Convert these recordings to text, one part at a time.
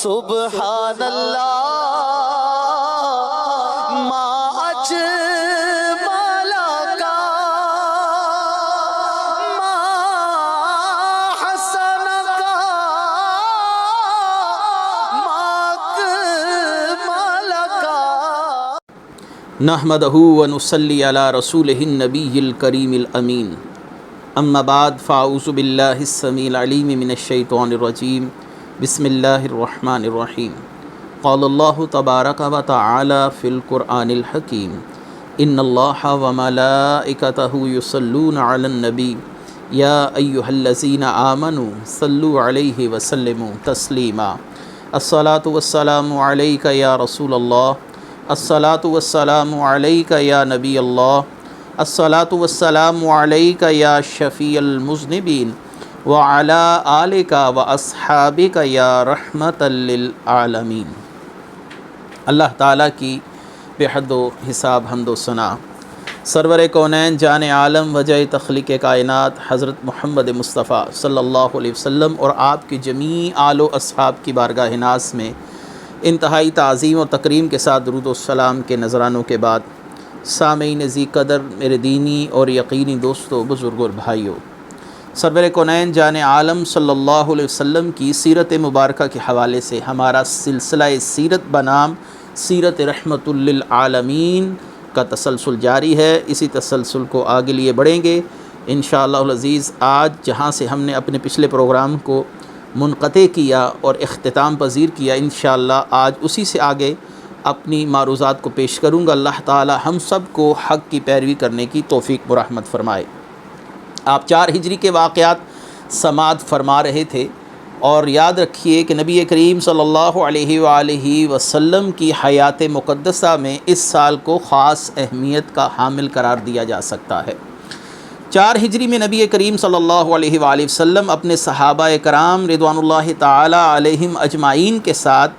سبحان اللہ ما اجمل کا ما حسن کا ما اکمل کا نحمدہ ونصلی علی رسولہ النبی الکریم الامین اما بعد فاعوذ باللہ السمیع العلیم من الشیطان الرجیم بسم اللہ الرحمن الرحیم قال اللہ تبارک و تعالی فی القرآن الحکیم ان اللہ وملائکتہ یصلون علی النبی یا ایہا الذین آمنوا صلوا علیہ وسلموا تسلیما الصلاۃ والسلام علیک یا رسول اللہ الصلاۃ والسلام علیک یا نبی اللہ الصلاۃ والسلام علیک یا شفیع المذنبین وعلی آلک واصحابک یا رحمۃ للعالمین۔ اللہ تعالیٰ کی بے حد و حساب حمد و ثنا سرور کونین جان عالم وجہ تخلیق کائنات حضرت محمد مصطفیٰ صلی اللہ علیہ وسلم اور آپ کی جمیع آل و اصحاب کی بارگاہ ناز میں انتہائی تعظیم اور تکریم کے ساتھ درود و سلام کے نذرانوں کے بعد، سامعین ذی قدر میرے دینی اور یقینی دوستوں، بزرگوں اور بھائیوں، سرور کونین جان عالم صلی اللہ علیہ وسلم کی سیرت مبارکہ کے حوالے سے ہمارا سلسلہ سیرت بنام سیرت رحمت للعالمین کا تسلسل جاری ہے۔ اسی تسلسل کو آگے لیے بڑھیں گے انشاءاللہ العزیز۔ آج جہاں سے ہم نے اپنے پچھلے پروگرام کو منقطع کیا اور اختتام پذیر کیا، انشاءاللہ آج اسی سے آگے اپنی معروضات کو پیش کروں گا۔ اللہ تعالی ہم سب کو حق کی پیروی کرنے کی توفیق مرحمت فرمائے۔ آپ 4 ہجری کے واقعات سماعت فرما رہے تھے، اور یاد رکھیے کہ نبی کریم صلی اللہ علیہ وآلہ وسلم کی حیات مقدسہ میں اس سال کو خاص اہمیت کا حامل قرار دیا جا سکتا ہے۔ 4 ہجری میں نبی کریم صلی اللہ علیہ وآلہ وسلم اپنے صحابہ کرام رضوان اللہ تعالی علیہم اجمعین کے ساتھ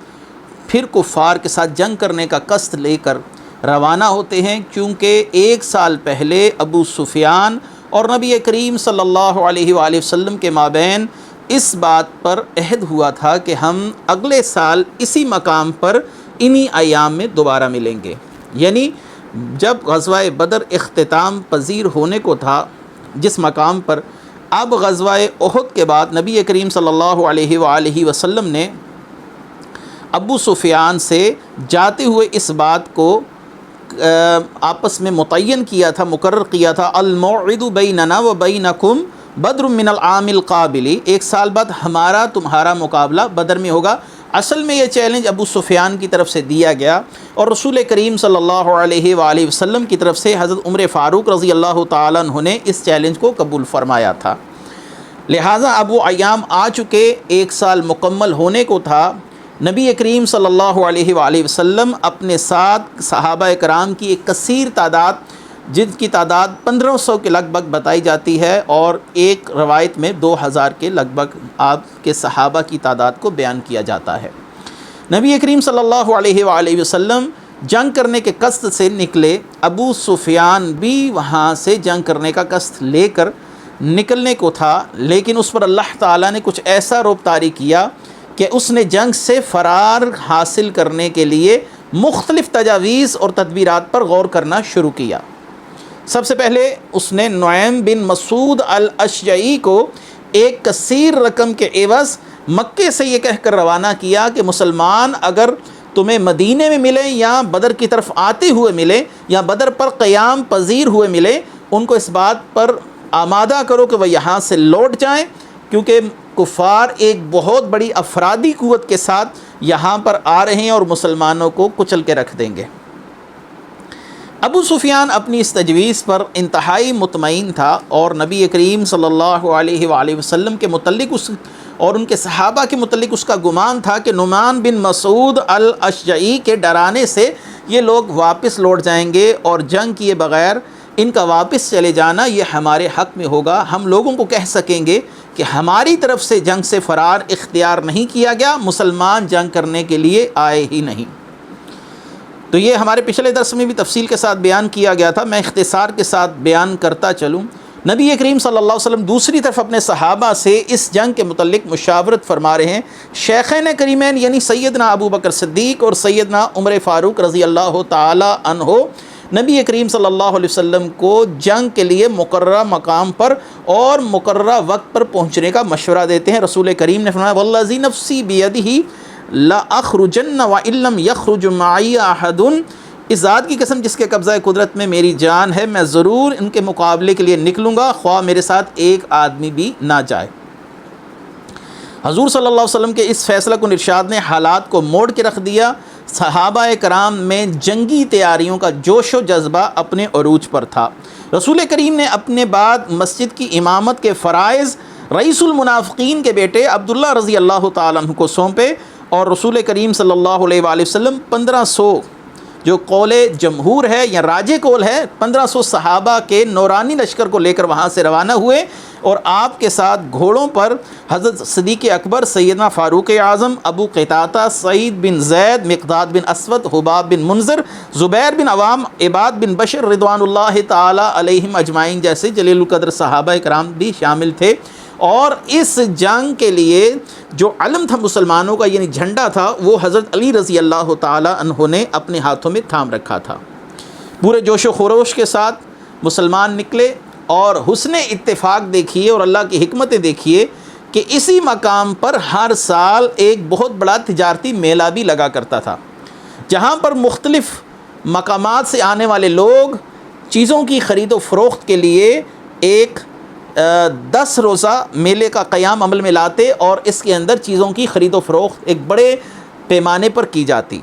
پھر کفار کے ساتھ جنگ کرنے کا قصد لے کر روانہ ہوتے ہیں، کیونکہ 1 سال پہلے ابو سفیان اور نبی کریم صلی اللہ علیہ وآلہ وسلم کے مابین اس بات پر عہد ہوا تھا کہ ہم اگلے سال اسی مقام پر انہی ایام میں دوبارہ ملیں گے۔ یعنی جب غزوہ بدر اختتام پذیر ہونے کو تھا جس مقام پر، اب غزوہ احد کے بعد نبی کریم صلی اللہ علیہ وآلہ وسلم نے ابو سفیان سے جاتے ہوئے اس بات کو آپس میں متعین کیا تھا، مقرر کیا تھا، الموعد بیننا و بینکم بدر من العام القابل، 1 سال بعد ہمارا تمہارا مقابلہ بدر میں ہوگا۔ اصل میں یہ چیلنج ابو سفیان کی طرف سے دیا گیا، اور رسول کریم صلی اللہ علیہ وآلہ وسلم کی طرف سے حضرت عمر فاروق رضی اللہ تعالیٰ عنہ نے اس چیلنج کو قبول فرمایا تھا۔ لہٰذا اب وہ ایام آ چکے، 1 سال مکمل ہونے کو تھا۔ نبی کریم صلی اللہ علیہ وآلہ وسلم اپنے ساتھ صحابہ کرام کی ایک کثیر تعداد، جن کی تعداد 1500 کے لگ بھگ بتائی جاتی ہے، اور ایک روایت میں 2000 کے لگ بھگ آپ کے صحابہ کی تعداد کو بیان کیا جاتا ہے۔ نبی کریم صلی اللہ علیہ وآلہ وسلم جنگ کرنے کے قصد سے نکلے، ابو سفیان بھی وہاں سے جنگ کرنے کا قصد لے کر نکلنے کو تھا، لیکن اس پر اللہ تعالیٰ نے کچھ ایسا رعب طاری کیا کہ اس نے جنگ سے فرار حاصل کرنے کے لیے مختلف تجاویز اور تدبیرات پر غور کرنا شروع کیا۔ سب سے پہلے اس نے نعیم بن مسعود الاشجعی کو ایک کثیر رقم کے عوض مکے سے یہ کہہ کر روانہ کیا کہ مسلمان اگر تمہیں مدینے میں ملیں یا بدر کی طرف آتے ہوئے ملیں یا بدر پر قیام پذیر ہوئے ملیں، ان کو اس بات پر آمادہ کرو کہ وہ یہاں سے لوٹ جائیں، کیونکہ کفار ایک بہت بڑی افرادی قوت کے ساتھ یہاں پر آ رہے ہیں اور مسلمانوں کو کچل کے رکھ دیں گے۔ ابو سفیان اپنی اس تجویز پر انتہائی مطمئن تھا، اور نبی کریم صلی اللہ علیہ وآلہ وسلم کے متعلق اور ان کے صحابہ کے متعلق اس کا گمان تھا کہ نعمان بن مسعود الاشجعی کے ڈرانے سے یہ لوگ واپس لوٹ جائیں گے، اور جنگ کیے بغیر ان کا واپس چلے جانا یہ ہمارے حق میں ہوگا، ہم لوگوں کو کہہ سکیں گے کہ ہماری طرف سے جنگ سے فرار اختیار نہیں کیا گیا، مسلمان جنگ کرنے کے لیے آئے ہی نہیں۔ تو یہ ہمارے پچھلے درس میں بھی تفصیل کے ساتھ بیان کیا گیا تھا، میں اختصار کے ساتھ بیان کرتا چلوں۔ نبی کریم صلی اللہ علیہ وسلم دوسری طرف اپنے صحابہ سے اس جنگ کے متعلق مشاورت فرما رہے ہیں۔ شیخین کریمین یعنی سیدنا ابو بکر صدیق اور سیدنا عمر فاروق رضی اللہ تعالی عنہ نبی کریم صلی اللہ علیہ وسلم کو جنگ کے لیے مقررہ مقام پر اور مقررہ وقت پر پہنچنے کا مشورہ دیتے ہیں۔ رسول کریم نے فرمایا والذی نفسی بیدہ لأخرجن وإن لم یخرج معی احد، اس ذات کی قسم جس کے قبضہ قدرت میں میری جان ہے، میں ضرور ان کے مقابلے کے لیے نکلوں گا خواہ میرے ساتھ ایک آدمی بھی نہ جائے۔ حضور صلی اللہ علیہ وسلم کے اس فیصلہ کن ارشاد نے حالات کو موڑ کے رکھ دیا۔ صحابہ کرام میں جنگی تیاریوں کا جوش و جذبہ اپنے عروج پر تھا۔ رسول کریم نے اپنے بعد مسجد کی امامت کے فرائض رئیس المنافقین کے بیٹے عبداللہ رضی اللہ تعالیٰ عنہ کو سونپے، اور رسول کریم صلی اللہ علیہ وآلہ وسلم 1500 جو قول جمہور ہے یا راجح قول ہے 1500 صحابہ کے نورانی لشکر کو لے کر وہاں سے روانہ ہوئے، اور آپ کے ساتھ گھوڑوں پر حضرت صدیق اکبر، سیدنا فاروق اعظم، ابو قتادہ، سعید بن زید، مقداد بن اسود، حباب بن منذر، زبیر بن عوام، عباد بن بشر رضوان اللہ تعالی علیہم اجمعین جیسے جلیل القدر صحابہ کرام بھی شامل تھے۔ اور اس جنگ کے لیے جو علم تھا مسلمانوں کا یعنی جھنڈا تھا، وہ حضرت علی رضی اللہ تعالی عنہ نے اپنے ہاتھوں میں تھام رکھا تھا۔ پورے جوش و خروش کے ساتھ مسلمان نکلے، اور حسن اتفاق دیکھیے اور اللہ کی حکمتیں دیکھیے کہ اسی مقام پر ہر سال ایک بہت بڑا تجارتی میلہ بھی لگا کرتا تھا، جہاں پر مختلف مقامات سے آنے والے لوگ چیزوں کی خرید و فروخت کے لیے ایک 10 روزہ میلے کا قیام عمل میں لاتے، اور اس کے اندر چیزوں کی خرید و فروخت ایک بڑے پیمانے پر کی جاتی۔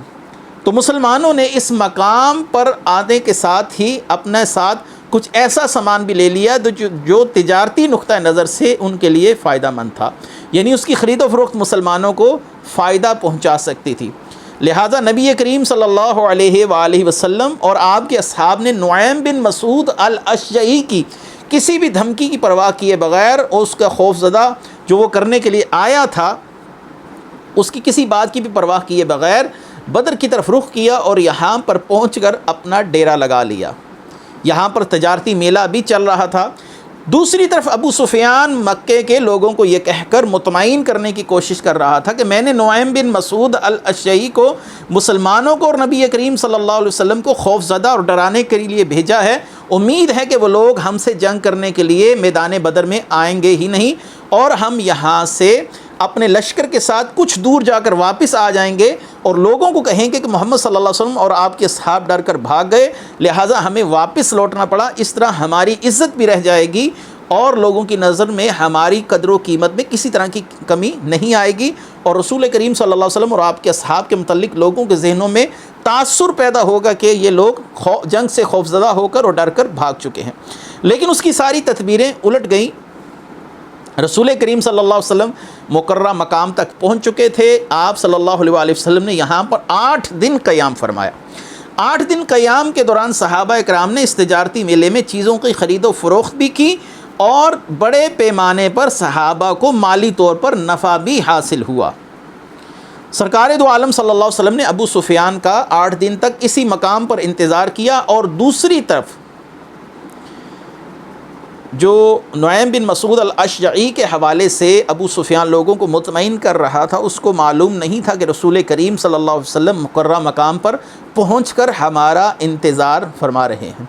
تو مسلمانوں نے اس مقام پر آنے کے ساتھ ہی اپنے ساتھ کچھ ایسا سامان بھی لے لیا جو تجارتی نقطہ نظر سے ان کے لیے فائدہ مند تھا، یعنی اس کی خرید و فروخت مسلمانوں کو فائدہ پہنچا سکتی تھی۔ لہٰذا نبی کریم صلی اللہ علیہ وآلہ وسلم اور آپ کے اصحاب نے نعیم بن مسعود الاشجعی کی کسی بھی دھمکی کی پرواہ کیے بغیر، اس کا خوف زدہ جو وہ کرنے کے لیے آیا تھا اس کی کسی بات کی بھی پرواہ کیے بغیر بدر کی طرف رخ کیا، اور یہاں پر پہنچ کر اپنا ڈیرا لگا لیا۔ یہاں پر تجارتی میلہ بھی چل رہا تھا۔ دوسری طرف ابو سفیان مکے کے لوگوں کو یہ کہہ کر مطمئن کرنے کی کوشش کر رہا تھا کہ میں نے نعیم بن مسعود الاشجعی کو مسلمانوں کو اور نبی کریم صلی اللہ علیہ وسلم کو خوف زدہ اور ڈرانے کے لیے بھیجا ہے، امید ہے کہ وہ لوگ ہم سے جنگ کرنے کے لیے میدان بدر میں آئیں گے ہی نہیں، اور ہم یہاں سے اپنے لشکر کے ساتھ کچھ دور جا کر واپس آ جائیں گے اور لوگوں کو کہیں گے کہ محمد صلی اللہ علیہ وسلم اور آپ کے اصحاب ڈر کر بھاگ گئے، لہٰذا ہمیں واپس لوٹنا پڑا۔ اس طرح ہماری عزت بھی رہ جائے گی اور لوگوں کی نظر میں ہماری قدر و قیمت میں کسی طرح کی کمی نہیں آئے گی، اور رسول کریم صلی اللہ علیہ وسلم اور آپ کے اصحاب کے متعلق لوگوں کے ذہنوں میں تاثر پیدا ہوگا کہ یہ لوگ جنگ سے خوفزدہ ہو کر اور ڈر کر بھاگ چکے ہیں۔ لیکن اس کی ساری تدبیریں الٹ گئیں۔ رسول کریم صلی اللہ علیہ وسلم مقررہ مقام تک پہنچ چکے تھے۔ آپ صلی اللہ علیہ وآلہ وسلم نے یہاں پر 8 دن قیام فرمایا۔ 8 دن قیام کے دوران صحابہ کرام نے اس تجارتی میلے میں چیزوں کی خرید و فروخت بھی کی، اور بڑے پیمانے پر صحابہ کو مالی طور پر نفع بھی حاصل ہوا۔ سرکار دو عالم صلی اللہ علیہ وسلم نے ابو سفیان کا 8 دن تک اسی مقام پر انتظار کیا، اور دوسری طرف جو نعیم بن مسعود الاشجعی کے حوالے سے ابو سفیان لوگوں کو مطمئن کر رہا تھا، اس کو معلوم نہیں تھا کہ رسول کریم صلی اللہ علیہ وسلم مقررہ مقام پر پہنچ کر ہمارا انتظار فرما رہے ہیں۔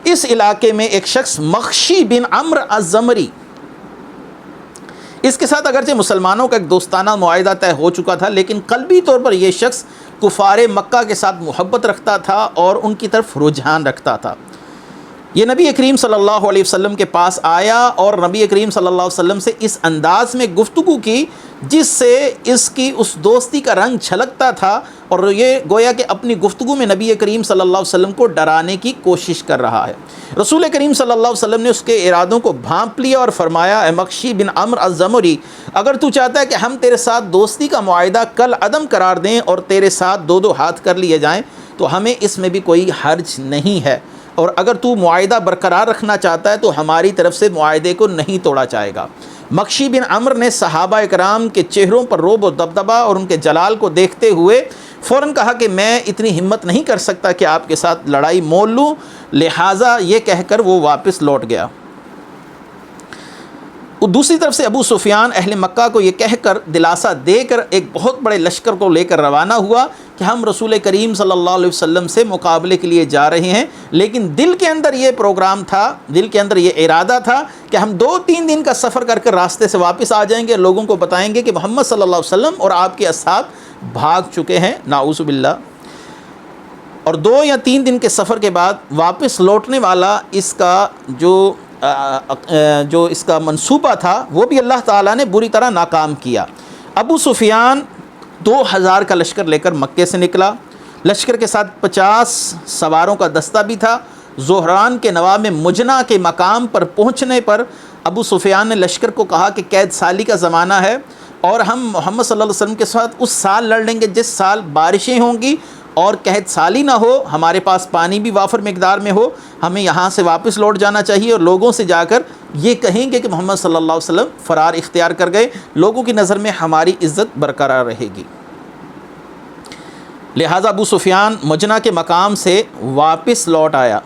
اس علاقے میں ایک شخص مخشی بن عمرو الزمری، اس کے ساتھ اگرچہ مسلمانوں کا ایک دوستانہ معاہدہ طے ہو چکا تھا، لیکن قلبی طور پر یہ شخص کفار مکہ کے ساتھ محبت رکھتا تھا اور ان کی طرف رجحان رکھتا تھا۔ یہ نبی کریم صلی اللہ علیہ وسلم کے پاس آیا اور نبی کریم صلی اللہ علیہ وسلم سے اس انداز میں گفتگو کی جس سے اس کی اس دوستی کا رنگ جھلکتا تھا، اور یہ گویا کہ اپنی گفتگو میں نبی کریم صلی اللہ علیہ وسلم کو ڈرانے کی کوشش کر رہا ہے۔ رسول کریم صلی اللہ علیہ وسلم نے اس کے ارادوں کو بھانپ لیا اور فرمایا، اے مخشی بن عمرو الزمری، اگر تو چاہتا ہے کہ ہم تیرے ساتھ دوستی کا معاہدہ کل عدم قرار دیں اور تیرے ساتھ 2 ہاتھ کر لیے جائیں تو ہمیں اس میں بھی کوئی حرج نہیں ہے، اور اگر تو معاہدہ برقرار رکھنا چاہتا ہے تو ہماری طرف سے معاہدے کو نہیں توڑا جائے گا۔ مخشی بن عمرو نے صحابہ کرام کے چہروں پر رعب و دبدبہ اور ان کے جلال کو دیکھتے ہوئے فوراً کہا کہ میں اتنی ہمت نہیں کر سکتا کہ آپ کے ساتھ لڑائی مول لوں، لہٰذا یہ کہہ کر وہ واپس لوٹ گیا۔ دوسری طرف سے ابو سفیان اہل مکہ کو یہ کہہ کر دلاسا دے کر ایک بہت بڑے لشکر کو لے کر روانہ ہوا کہ ہم رسول کریم صلی اللہ علیہ وسلم سے مقابلے کے لیے جا رہے ہیں، لیکن دل کے اندر یہ پروگرام تھا، دل کے اندر یہ ارادہ تھا کہ ہم 2-3 دن کا سفر کر کر راستے سے واپس آ جائیں گے، لوگوں کو بتائیں گے کہ محمد صلی اللہ علیہ وسلم اور آپ کے اصحاب بھاگ چکے ہیں، نعوذ باللہ۔ اور 2 یا 3 دن کے سفر کے بعد واپس لوٹنے والا اس کا جو اس کا منصوبہ تھا وہ بھی اللہ تعالیٰ نے بری طرح ناکام کیا۔ ابو سفیان 2000 کا لشکر لے کر مکے سے نکلا، لشکر کے ساتھ 50 سواروں کا دستہ بھی تھا۔ زہران کے نواح میں مجنہ کے مقام پر پہنچنے پر ابو سفیان نے لشکر کو کہا کہ قید سالی کا زمانہ ہے اور ہم محمد صلی اللہ علیہ وسلم کے ساتھ اس سال لڑ لیں گے جس سال بارشیں ہوں گی اور قحط سالی نہ ہو، ہمارے پاس پانی بھی وافر مقدار میں ہو، ہمیں یہاں سے واپس لوٹ جانا چاہیے اور لوگوں سے جا کر یہ کہیں گے کہ محمد صلی اللہ علیہ وسلم فرار اختیار کر گئے، لوگوں کی نظر میں ہماری عزت برقرار رہے گی۔ لہٰذا ابو سفیان مجنہ کے مقام سے واپس لوٹ آیا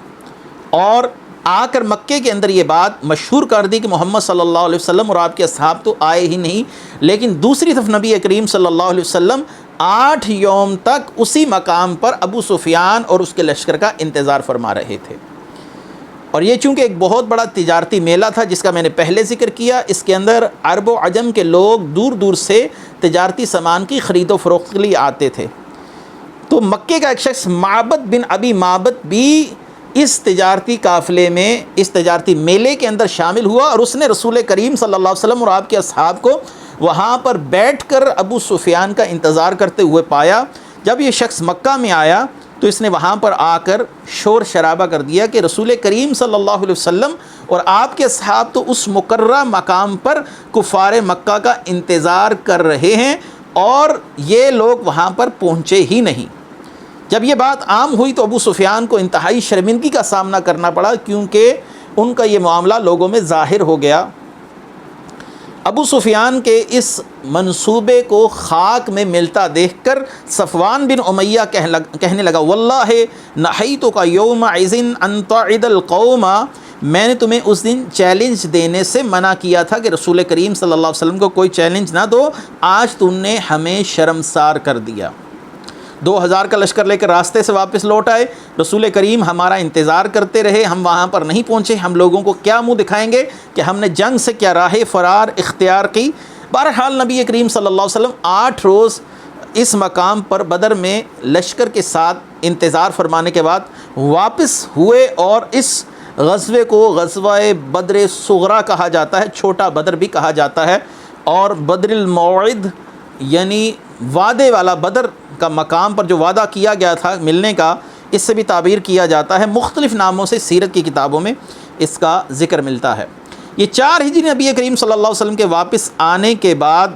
اور آ کر مکے کے اندر یہ بات مشہور کر دی کہ محمد صلی اللہ علیہ وسلم اور آپ کے اصحاب تو آئے ہی نہیں، لیکن دوسری طرف نبی کریم صلی اللہ علیہ وسلم 8 یوم تک اسی مقام پر ابو سفیان اور اس کے لشکر کا انتظار فرما رہے تھے۔ اور یہ چونکہ ایک بہت بڑا تجارتی میلہ تھا جس کا میں نے پہلے ذکر کیا، اس کے اندر عرب و عجم کے لوگ دور دور سے تجارتی سامان کی خرید و فروخت کے لیے آتے تھے۔ تو مکے کا ایک شخص معبد بن ابی معبد بھی اس تجارتی قافلے میں، اس تجارتی میلے کے اندر شامل ہوا اور اس نے رسول کریم صلی اللہ علیہ وسلم اور آپ کے اصحاب کو وہاں پر بیٹھ کر ابو سفیان کا انتظار کرتے ہوئے پایا۔ جب یہ شخص مکہ میں آیا تو اس نے وہاں پر آ کر شور شرابہ کر دیا کہ رسول کریم صلی اللہ علیہ وسلم اور آپ کے اصحاب تو اس مقررہ مقام پر کفار مکہ کا انتظار کر رہے ہیں اور یہ لوگ وہاں پر پہنچے ہی نہیں۔ جب یہ بات عام ہوئی تو ابو سفیان کو انتہائی شرمندگی کا سامنا کرنا پڑا کیونکہ ان کا یہ معاملہ لوگوں میں ظاہر ہو گیا۔ ابو سفیان کے اس منصوبے کو خاک میں ملتا دیکھ کر صفوان بن امیہ کہنے لگا واللہ نہیتک یومئذ ان تعد القوم، میں نے تمہیں اس دن چیلنج دینے سے منع کیا تھا کہ رسول کریم صلی اللہ علیہ وسلم کو کوئی چیلنج نہ دو، آج تم نے ہمیں شرمسار کر دیا۔ 2000 کا لشکر لے کر راستے سے واپس لوٹ آئے، رسول کریم ہمارا انتظار کرتے رہے، ہم وہاں پر نہیں پہنچے، ہم لوگوں کو کیا منہ دکھائیں گے کہ ہم نے جنگ سے کیا راہ فرار اختیار کی۔ بہرحال نبی کریم صلی اللہ علیہ وسلم 8 روز اس مقام پر بدر میں لشکر کے ساتھ انتظار فرمانے کے بعد واپس ہوئے اور اس غزوے کو غزوہ بدر صغریٰ کہا جاتا ہے، چھوٹا بدر بھی کہا جاتا ہے، اور بدر الموعد یعنی وعدے والا بدر کا مقام پر جو وعدہ کیا گیا تھا ملنے کا، اس سے بھی تعبیر کیا جاتا ہے۔ مختلف ناموں سے سیرت کی کتابوں میں اس کا ذکر ملتا ہے۔ یہ 4 ہجری نبی کریم صلی اللہ علیہ وسلم کے واپس آنے کے بعد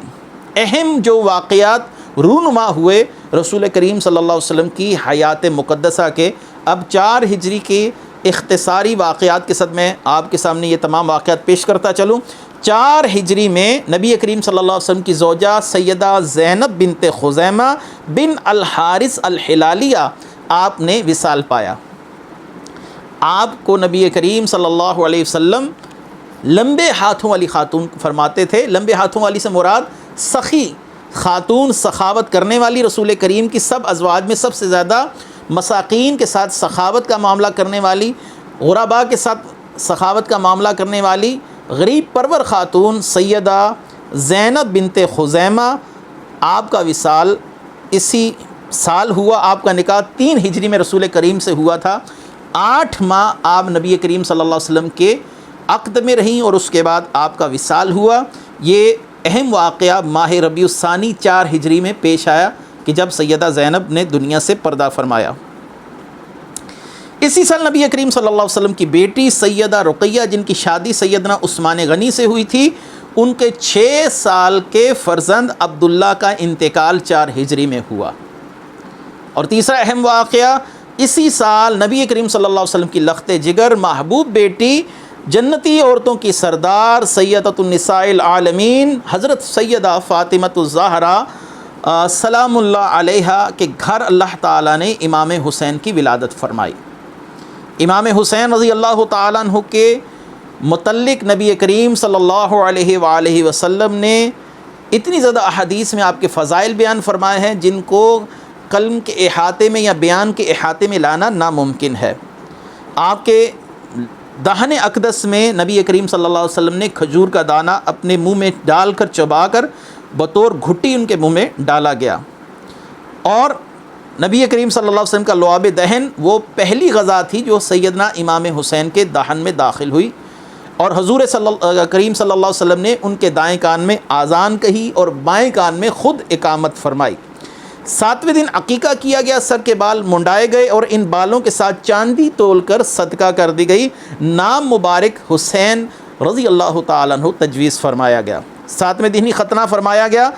اہم جو واقعات رونما ہوئے رسول کریم صلی اللہ علیہ وسلم کی حیات مقدسہ کے، اب 4 ہجری کے اختصاری واقعات کے ساتھ میں آپ کے سامنے یہ تمام واقعات پیش کرتا چلوں۔ 4 ہجری میں نبی کریم صلی اللہ علیہ وسلم کی زوجہ سیدہ زینب بنت خزیمہ بن الحارث الحلالیہ آپ نے وصال پایا۔ آپ کو نبی کریم صلی اللہ علیہ وسلم لمبے ہاتھوں والی خاتون فرماتے تھے۔ لمبے ہاتھوں والی سے مراد سخی خاتون، سخاوت کرنے والی، رسول کریم کی سب ازواج میں سب سے زیادہ مساکین کے ساتھ سخاوت کا معاملہ کرنے والی، غرباء کے ساتھ سخاوت کا معاملہ کرنے والی غریب پرور خاتون سیدہ زینب بنت خزیمہ، آپ کا وصال اسی سال ہوا۔ آپ کا نکاح 3 ہجری میں رسول کریم سے ہوا تھا۔ 8 ماہ آپ نبی کریم صلی اللہ علیہ وسلم کے عقد میں رہیں اور اس کے بعد آپ کا وصال ہوا۔ یہ اہم واقعہ ماہ ربیع الثانی 4 ہجری میں پیش آیا کہ جب سیدہ زینب نے دنیا سے پردہ فرمایا۔ اسی سال نبی کریم صلی اللہ علیہ وسلم کی بیٹی سیدہ رقیہ، جن کی شادی سیدنا عثمان غنی سے ہوئی تھی، ان کے 6 سال کے فرزند عبداللہ کا انتقال 4 ہجری میں ہوا۔ اور تیسرا اہم واقعہ اسی سال نبی کریم صلی اللہ علیہ وسلم کی لخت جگر محبوب بیٹی، جنتی عورتوں کی سردار سیدۃ النساء العالمین حضرت سیدہ فاطمۃ الزہرا سلام اللہ علیہا کے گھر اللہ تعالیٰ نے امام حسین کی ولادت فرمائی۔ امام حسین رضی اللہ تعالیٰ عنہ کے متعلق نبی کریم صلی اللہ علیہ وآلہ وسلم نے اتنی زیادہ احادیث میں آپ کے فضائل بیان فرمائے ہیں جن کو قلم کے احاطے میں یا بیان کے احاطے میں لانا ناممکن ہے۔ آپ کے دہن اقدس میں نبی کریم صلی اللہ علیہ وسلم نے کھجور کا دانہ اپنے منہ میں ڈال کر چبا کر بطور گھٹی ان کے منہ میں ڈالا گیا، اور نبی کریم صلی اللہ علیہ وسلم کا لعاب دہن وہ پہلی غذا تھی جو سیدنا امام حسین کے دہن میں داخل ہوئی، اور حضور کریم صلی اللہ علیہ وسلم نے ان کے دائیں کان میں آذان کہی اور بائیں کان میں خود اقامت فرمائی۔ 7ویں دن عقیقہ کیا گیا، سر کے بال منڈائے گئے اور ان بالوں کے ساتھ چاندی تول کر صدقہ کر دی گئی، نام مبارک حسین رضی اللہ تعالیٰ عنہ تجویز فرمایا گیا۔ 7ویں دن ہی ختنہ فرمایا گیا۔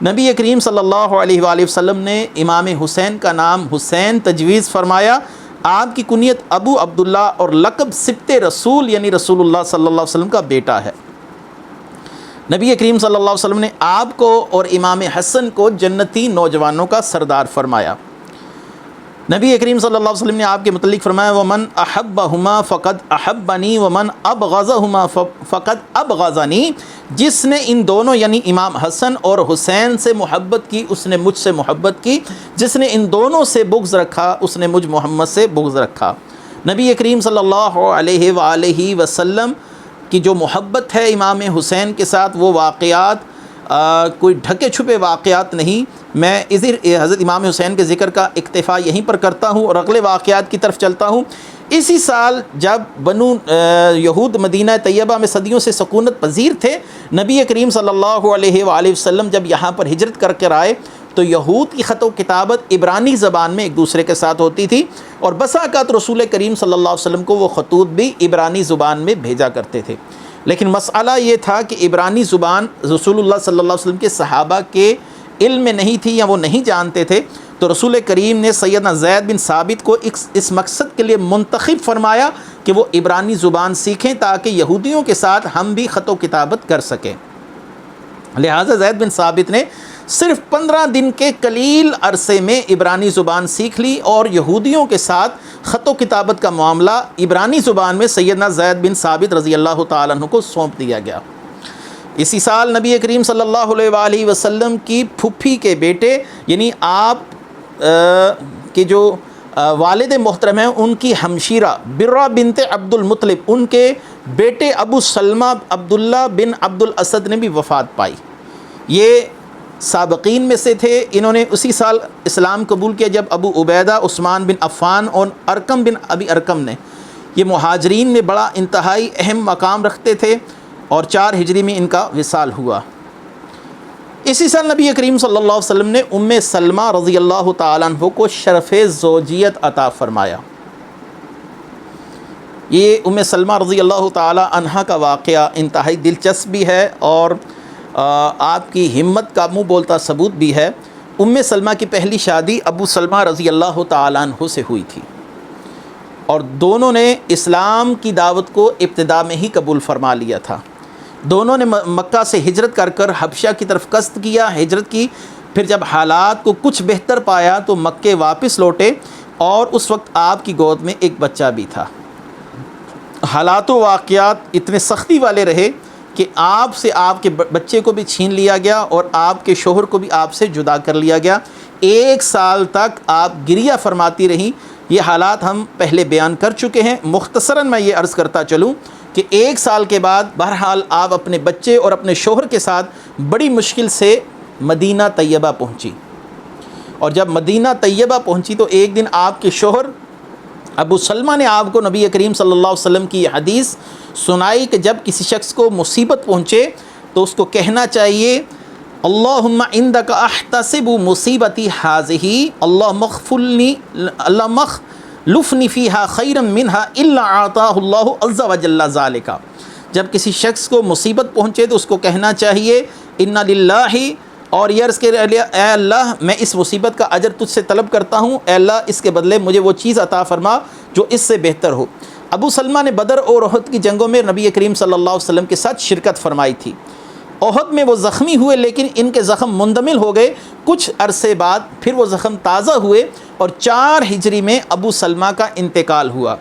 نبی کریم صلی اللہ علیہ وآلہ وسلم نے امام حسین کا نام حسین تجویز فرمایا۔ آپ کی کنیت ابو عبداللہ اور لقب سبط رسول یعنی رسول اللہ صلی اللہ علیہ وسلم کا بیٹا ہے۔ نبی کریم صلی اللہ علیہ وسلم نے آپ کو اور امام حسن کو جنتی نوجوانوں کا سردار فرمایا۔ نبی کریم صلی اللہ علیہ وسلم نے آپ کے متعلق فرمایا ومن احبہما فقد احبنی ومن ابغضہما فقد ابغضنی، جس نے ان دونوں یعنی امام حسن اور حسین سے محبت کی اس نے مجھ سے محبت کی، جس نے ان دونوں سے بغض رکھا اس نے مجھ محمد سے بغض رکھا۔ نبی کریم صلی اللہ علیہ وآلہ وسلم کی جو محبت ہے امام حسین کے ساتھ وہ واقعات کوئی ڈھکے چھپے واقعات نہیں۔ میں حضرت امام حسین کے ذکر کا اکتفا یہیں پر کرتا ہوں اور اگلے واقعات کی طرف چلتا ہوں۔ اسی سال جب بنو یہود مدینہ طیبہ میں صدیوں سے سکونت پذیر تھے، نبی کریم صلی اللہ علیہ وآلہ وسلم جب یہاں پر ہجرت کر کے آئے تو یہود کی خط و کتابت عبرانی زبان میں ایک دوسرے کے ساتھ ہوتی تھی، اور بسا اوقات رسول کریم صلی اللہ علیہ وسلم کو وہ خطوط بھی عبرانی زبان میں بھیجا کرتے تھے۔ لیکن مسئلہ یہ تھا کہ عبرانی زبان رسول اللہ صلی اللہ علیہ وسلم کے صحابہ کے علم میں نہیں تھی یا وہ نہیں جانتے تھے، تو رسول کریم نے سیدنا زید بن ثابت کو اس مقصد کے لیے منتخب فرمایا کہ وہ عبرانی زبان سیکھیں تاکہ یہودیوں کے ساتھ ہم بھی خط و کتابت کر سکیں۔ لہٰذا زید بن ثابت نے صرف 15 دن کے قلیل عرصے میں عبرانی زبان سیکھ لی، اور یہودیوں کے ساتھ خط و کتابت کا معاملہ عبرانی زبان میں سیدنا زید بن ثابت رضی اللہ تعالیٰ عنہ کو سونپ دیا گیا۔ اسی سال نبی کریم صلی اللہ علیہ وآلہ وسلم کی پھپھی کے بیٹے یعنی آپ کے جو والد محترم ہیں ان کی ہمشیرہ برہ بنت عبد المطلب، ان کے بیٹے ابو سلمہ عبداللہ بن عبد الاسد نے بھی وفات پائی۔ یہ سابقین میں سے تھے، انہوں نے اسی سال اسلام قبول کیا جب ابو عبیدہ، عثمان بن عفان اور ارقم بن ابی ارقم نے، یہ مہاجرین میں بڑا انتہائی اہم مقام رکھتے تھے، اور 4 ہجری میں ان کا وصال ہوا۔ اسی سال نبی کریم صلی اللہ علیہ وسلم نے ام سلمہ رضی اللہ تعالیٰ عنہ کو شرف زوجیت عطا فرمایا۔ یہ ام سلمہ رضی اللہ تعالیٰ عنہ کا واقعہ انتہائی دلچسپ بھی ہے اور آپ کی ہمت کا منہ بولتا ثبوت بھی ہے۔ ام سلمہ کی پہلی شادی ابو سلمہ رضی اللہ تعالیٰ عنہ سے ہوئی تھی، اور دونوں نے اسلام کی دعوت کو ابتدا میں ہی قبول فرما لیا تھا۔ دونوں نے مکہ سے ہجرت کر کر حبشہ کی طرف قصد کیا، ہجرت کی، پھر جب حالات کو کچھ بہتر پایا تو مکے واپس لوٹے، اور اس وقت آپ کی گود میں ایک بچہ بھی تھا۔ حالات و واقعات اتنے سختی والے رہے کہ آپ سے آپ کے بچے کو بھی چھین لیا گیا اور آپ کے شوہر کو بھی آپ سے جدا کر لیا گیا۔ 1 سال تک آپ گریہ فرماتی رہیں۔ یہ حالات ہم پہلے بیان کر چکے ہیں، مختصراً میں یہ عرض کرتا چلوں کہ 1 سال کے بعد بہرحال آپ اپنے بچے اور اپنے شوہر کے ساتھ بڑی مشکل سے مدینہ طیبہ پہنچی، اور جب مدینہ طیبہ پہنچی تو ایک دن آپ کے شوہر ابو سلمہ نے آپ کو نبی کریم صلی اللہ علیہ وسلم کی یہ حدیث سنائی کہ جب کسی شخص کو مصیبت پہنچے تو اس کو کہنا چاہیے اللہم عندک احتسب مصیبتی ھذہ اللہم اخلفنی فیہا خیرا منہا الا اعطاہ اللہ عز وجل ذالک۔ جب کسی شخص کو مصیبت پہنچے تو اس کو کہنا چاہیے انا للہ، اور یہ عرض کے لئے اے اللہ میں اس مصیبت کا اجر تجھ سے طلب کرتا ہوں، اے اللہ اس کے بدلے مجھے وہ چیز عطا فرما جو اس سے بہتر ہو۔ ابو سلمہ نے بدر اور احد کی جنگوں میں نبی کریم صلی اللہ علیہ وسلم کے ساتھ شرکت فرمائی تھی۔ احد میں وہ زخمی ہوئے لیکن ان کے زخم مندمل ہو گئے، کچھ عرصے بعد پھر وہ زخم تازہ ہوئے، اور 4 ہجری میں ابو سلمہ کا انتقال ہوا۔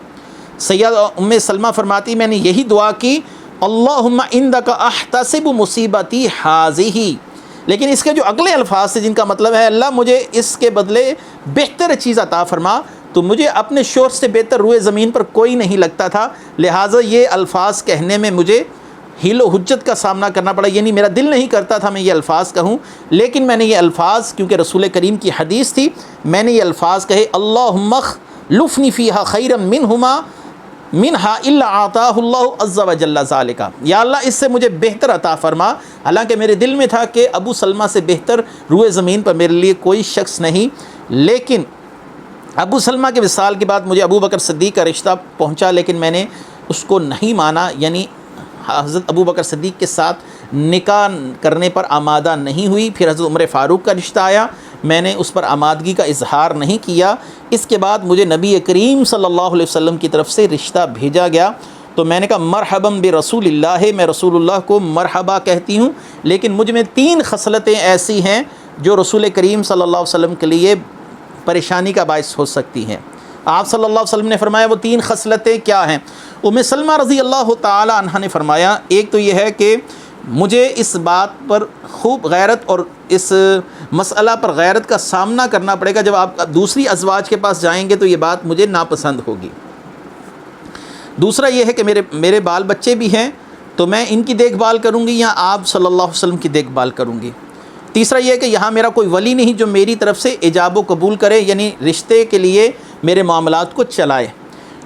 سیدہ ام سلمہ فرماتی میں نے یہی دعا کی اللہم عندک احتسب مصیبتی ہذہ، لیکن اس کے جو اگلے الفاظ سے جن کا مطلب ہے اللہ مجھے اس کے بدلے بہتر چیز عطا فرما، تو مجھے اپنے شور سے بہتر روئے زمین پر کوئی نہیں لگتا تھا، لہٰذا یہ الفاظ کہنے میں مجھے حیل و حجت کا سامنا کرنا پڑا، یعنی میرا دل نہیں کرتا تھا میں یہ الفاظ کہوں، لیکن میں نے یہ الفاظ کیونکہ رسول کریم کی حدیث تھی میں نے یہ الفاظ کہے اللہم اخلفنی فیہا خیرا منہا الا اعطاہ اللہ عز و جل ذالک، یا اللہ اس سے مجھے بہتر عطا فرما، حالانکہ میرے دل میں تھا کہ ابو سلمہ سے بہتر روئے زمین پر میرے لیے کوئی شخص نہیں، لیکن ابو سلمہ کے وصال کے بعد مجھے ابو بکر صدیق کا رشتہ پہنچا، لیکن میں نے اس کو نہیں مانا، یعنی حضرت ابو بکر صدیق کے ساتھ نکاح کرنے پر آمادہ نہیں ہوئی۔ پھر حضرت عمر فاروق کا رشتہ آیا، میں نے اس پر آمادگی کا اظہار نہیں کیا۔ اس کے بعد مجھے نبی کریم صلی اللہ علیہ وسلم کی طرف سے رشتہ بھیجا گیا، تو میں نے کہا مرحبا برسول اللہ، میں رسول اللہ کو مرحبا کہتی ہوں، لیکن مجھ میں 3 خصلتیں ایسی ہیں جو رسول کریم صلی اللہ علیہ وسلم کے لیے پریشانی کا باعث ہو سکتی ہیں۔ آپ صلی اللہ علیہ وسلم نے فرمایا وہ 3 خصلتیں کیا ہیں؟ ام سلمہ رضی اللہ تعالی عنہ نے فرمایا ایک تو یہ ہے کہ مجھے اس بات پر خوب غیرت اور اس مسئلہ پر غیرت کا سامنا کرنا پڑے گا، جب آپ دوسری ازواج کے پاس جائیں گے تو یہ بات مجھے ناپسند ہوگی۔ دوسرا یہ ہے کہ میرے بال بچے بھی ہیں تو میں ان کی دیکھ بھال کروں گی یا آپ صلی اللہ علیہ وسلم کی دیکھ بھال کروں گی۔ تیسرا یہ ہے کہ یہاں میرا کوئی ولی نہیں جو میری طرف سے ایجاب و قبول کرے، یعنی رشتے کے لیے میرے معاملات کو چلائے۔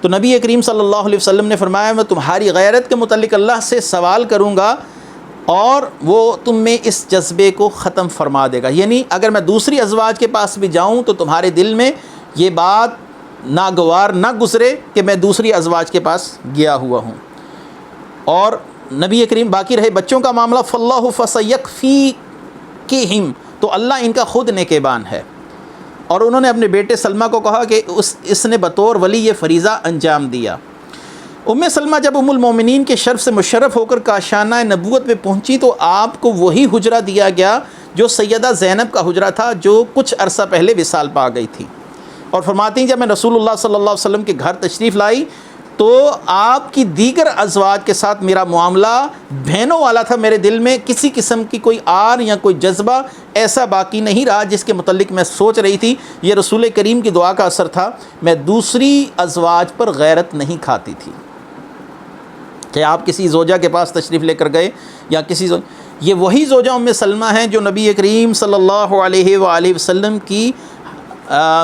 تو نبی کریم صلی اللہ علیہ وسلم نے فرمایا میں تمہاری غیرت کے متعلق اللہ سے سوال کروں گا اور وہ تم میں اس جذبے کو ختم فرما دے گا، یعنی اگر میں دوسری ازواج کے پاس بھی جاؤں تو تمہارے دل میں یہ بات ناگوار نہ گزرے کہ میں دوسری ازواج کے پاس گیا ہوا ہوں۔ اور نبی کریم باقی رہے بچوں کا معاملہ فاللہ فسیکفیکہم، تو اللہ ان کا خود نگہبان ہے۔ اور انہوں نے اپنے بیٹے سلمہ کو کہا کہ اس نے بطور ولی یہ فریضہ انجام دیا۔ ام سلمہ جب ام المومنین کے شرف سے مشرف ہو کر کاشانہ نبوت پہ پہنچی تو آپ کو وہی حجرہ دیا گیا جو سیدہ زینب کا حجرہ تھا جو کچھ عرصہ پہلے وصال پا گئی تھی، اور فرماتی ہیں جب میں رسول اللہ صلی اللہ علیہ وسلم کے گھر تشریف لائی تو آپ کی دیگر ازواج کے ساتھ میرا معاملہ بہنوں والا تھا، میرے دل میں کسی قسم کی کوئی آر یا کوئی جذبہ ایسا باقی نہیں رہا جس کے متعلق میں سوچ رہی تھی یہ رسول کریم کی دعا کا اثر تھا، میں دوسری ازواج پر غیرت نہیں کھاتی تھی کہ آپ کسی زوجہ کے پاس تشریف لے کر گئے یا یہ وہی زوجہ ام سلمہ ہیں جو نبی کریم صلی اللہ علیہ وآلہ وسلم کی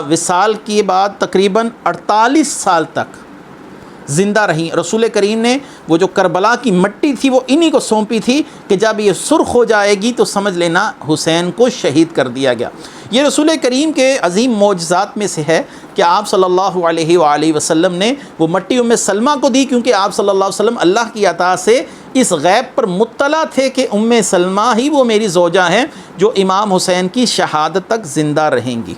وصال کے بعد تقریباً 48 سال تک زندہ رہیں۔ رسول کریم نے وہ جو کربلا کی مٹی تھی وہ انہی کو سونپی تھی کہ جب یہ سرخ ہو جائے گی تو سمجھ لینا حسین کو شہید کر دیا گیا۔ یہ رسول کریم کے عظیم معجزات میں سے ہے کہ آپ صلی اللہ علیہ وآلہ وسلم نے وہ مٹی ام سلمہ کو دی، کیونکہ آپ صلی اللہ علیہ وسلم اللہ کی عطا سے اس غیب پر مطلع تھے کہ ام سلمہ ہی وہ میری زوجہ ہیں جو امام حسین کی شہادت تک زندہ رہیں گی۔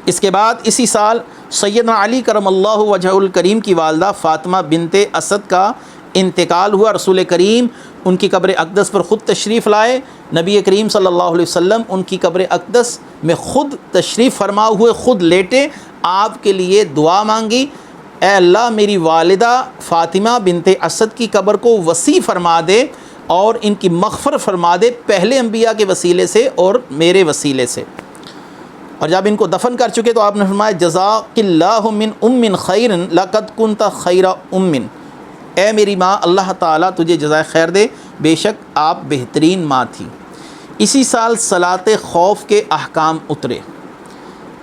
اس کے بعد اسی سال سیدنا علی کرم اللہ وجہ الکریم کی والدہ فاطمہ بنت اسد کا انتقال ہوا۔ رسول کریم ان کی قبر اقدس پر خود تشریف لائے، نبی کریم صلی اللہ علیہ وسلم ان کی قبر اقدس میں خود تشریف فرما ہوئے خود لیٹے، آپ کے لیے دعا مانگی، اے اللہ میری والدہ فاطمہ بنت اسد کی قبر کو وسیع فرما دے اور ان کی مغفرت فرما دے، پہلے انبیاء کے وسیلے سے اور میرے وسیلے سے۔ اور جب ان کو دفن کر چکے تو آپ نے فرمایا جزاک اللہ من ام خیر لقد کنت خیر ام، اے میری ماں اللہ تعالیٰ تجھے جزائے خیر دے، بے شک آپ بہترین ماں تھی۔ اسی سال صلاۃ خوف کے احکام اترے۔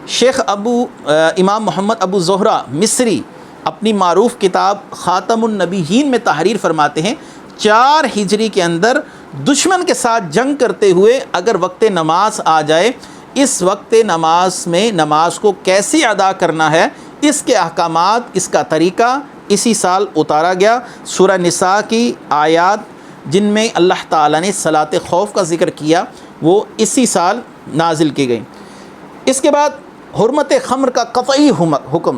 شیخ امام محمد ابو زہرہ مصری اپنی معروف کتاب خاتم النبیین میں تحریر فرماتے ہیں 4 ہجری کے اندر دشمن کے ساتھ جنگ کرتے ہوئے اگر وقت نماز آ جائے، اس وقت نماز میں نماز کو کیسے ادا کرنا ہے، اس کے احکامات، اس کا طریقہ اسی سال اتارا گیا۔ سورہ نساء کی آیات جن میں اللہ تعالیٰ نے صلاۃ خوف کا ذکر کیا وہ اسی سال نازل کی گئی۔ اس کے بعد حرمت خمر کا قطعی حکم،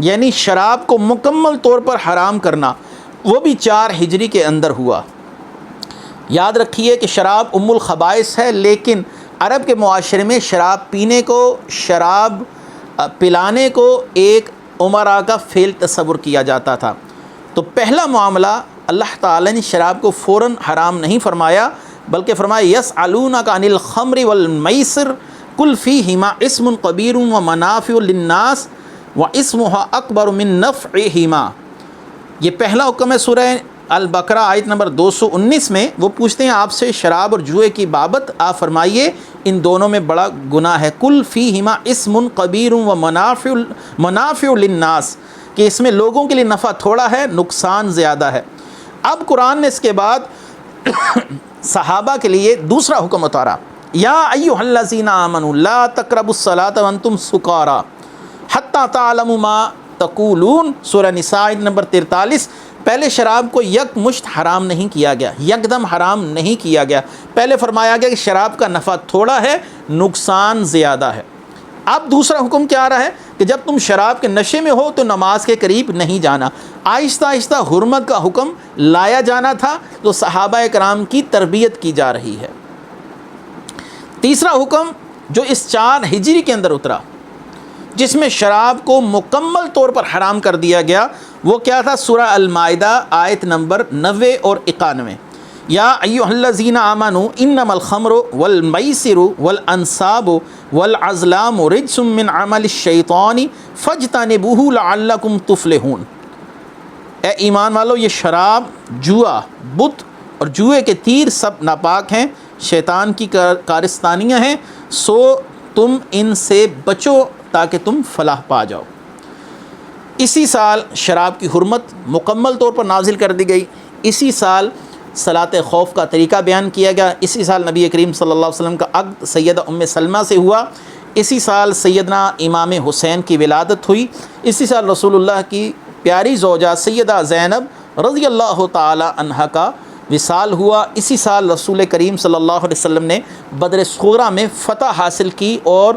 یعنی شراب کو مکمل طور پر حرام کرنا، وہ بھی 4 ہجری کے اندر ہوا۔ یاد رکھیے کہ شراب ام الخبائث ہے، لیکن عرب کے معاشرے میں شراب پینے کو، شراب پلانے کو ایک عمراء کا فعل تصور کیا جاتا تھا۔ تو پہلا معاملہ اللہ تعالیٰ نے شراب کو فوراً حرام نہیں فرمایا، بلکہ فرمایا یسألونک عن الخمر والمیسر قل فیہما اسم کبیر ومنافع للناس واسمھا اکبر من نفعہما۔ یہ پہلا حکم ہے سورہ البقرہ آیت نمبر 219 میں۔ وہ پوچھتے ہیں آپ سے شراب اور جوئے کی بابت، آپ فرمائیے ان دونوں میں بڑا گناہ ہے۔ کل فیہما اسم کبیر و منافع للناس، کہ اس میں لوگوں کے لیے نفع تھوڑا ہے، نقصان زیادہ ہے۔ اب قرآن نے اس کے بعد صحابہ کے لیے دوسرا حکم اتارا، یا ایھا الذین آمنوا لا تقربوا الصلاۃ وانتم سکارى حتی تعلموا ما تقولون، سورہ نساء نمبر 43۔ پہلے شراب کو یک مشت حرام نہیں کیا گیا، یکدم حرام نہیں کیا گیا، پہلے فرمایا گیا کہ شراب کا نفع تھوڑا ہے، نقصان زیادہ ہے۔ اب دوسرا حکم کیا آ رہا ہے کہ جب تم شراب کے نشے میں ہو تو نماز کے قریب نہیں جانا۔ آہستہ آہستہ حرمت کا حکم لایا جانا تھا، تو صحابہ کرام کی تربیت کی جا رہی ہے۔ تیسرا حکم جو اس 4 ہجری کے اندر اترا، جس میں شراب کو مکمل طور پر حرام کر دیا گیا، وہ کیا تھا؟ سورہ المائدہ آیت نمبر 90 اور 91۔ یا ایھا الذین آمنوا انما الخمر والمیسر والانصاب والازلام رجس من عمل الشیطان فاجتنبوہ لعلکم تفلحون۔ اے ایمان والو، یہ شراب، جوا، بت اور جوئے کے تیر سب ناپاک ہیں، شیطان کی کارستانیاں ہیں، سو تم ان سے بچو تاکہ تم فلاح پا جاؤ۔ اسی سال شراب کی حرمت مکمل طور پر نازل کر دی گئی، اسی سال صلاۃ خوف کا طریقہ بیان کیا گیا، اسی سال نبی کریم صلی اللہ علیہ وسلم کا عقد سیدہ ام سلمہ سے ہوا، اسی سال سیدنا امام حسین کی ولادت ہوئی، اسی سال رسول اللہ کی پیاری زوجہ سیدہ زینب رضی اللہ تعالی عنہا کا وصال ہوا، اسی سال رسول کریم صلی اللہ علیہ وسلم نے بدر صغریٰ میں فتح حاصل کی اور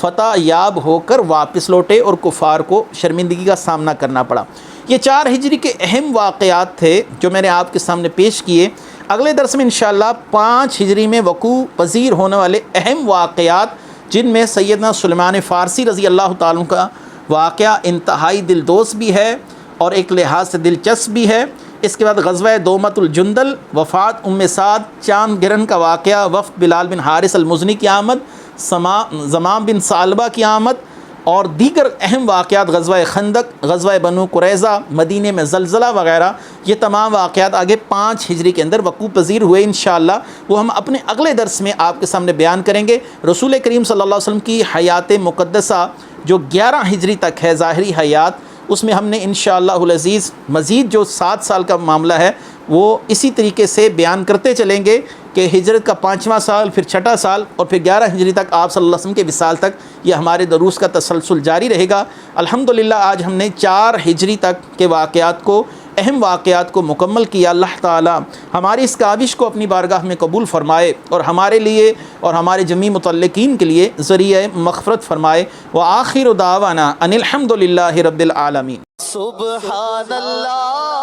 فتح یاب ہو کر واپس لوٹے اور کفار کو شرمندگی کا سامنا کرنا پڑا۔ یہ 4 ہجری کے اہم واقعات تھے جو میں نے آپ کے سامنے پیش کیے۔ اگلے درس میں انشاءاللہ 5 ہجری میں وقوع پذیر ہونے والے اہم واقعات، جن میں سیدنا سلیمان فارسی رضی اللہ تعالیٰ عنہ کا واقعہ انتہائی دلدوز بھی ہے اور ایک لحاظ سے دلچسپ بھی ہے۔ اس کے بعد غزوہ دومۃ الجندل، وفات ام سعد، چاند گرہن کا واقعہ، وفد بلال بن حارث المزنی کی آمد، زمام بن ثعلبہ کی آمد اور دیگر اہم واقعات، غزوہ خندق، غزوہ بنو قریظہ، مدینے میں زلزلہ وغیرہ، یہ تمام واقعات آگے 5 ہجری کے اندر وقوع پذیر ہوئے انشاءاللہ، وہ ہم اپنے اگلے درس میں آپ کے سامنے بیان کریں گے۔ رسول کریم صلی اللہ علیہ وسلم کی حیات مقدسہ جو 11 ہجری تک ہے، ظاہری حیات، اس میں ہم نے انشاءاللہ العزیز مزید جو 7 سال کا معاملہ ہے وہ اسی طریقے سے بیان کرتے چلیں گے کہ ہجرت کا 5واں سال، پھر 6واں سال اور پھر 11 ہجری تک آپ صلی اللہ علیہ وسلم کے وصال تک یہ ہمارے دروس کا تسلسل جاری رہے گا۔ الحمدللہ آج ہم نے 4 ہجری تک کے واقعات کو، اہم واقعات کو مکمل کیا۔ اللہ تعالی ہماری اس کاوش کو اپنی بارگاہ میں قبول فرمائے اور ہمارے لیے اور ہمارے جمیع متعلقین کے لیے ذریعہ مغفرت فرمائے۔ وآخر دعوانا ان الحمدللہ رب العالمین۔ سبحان اللہ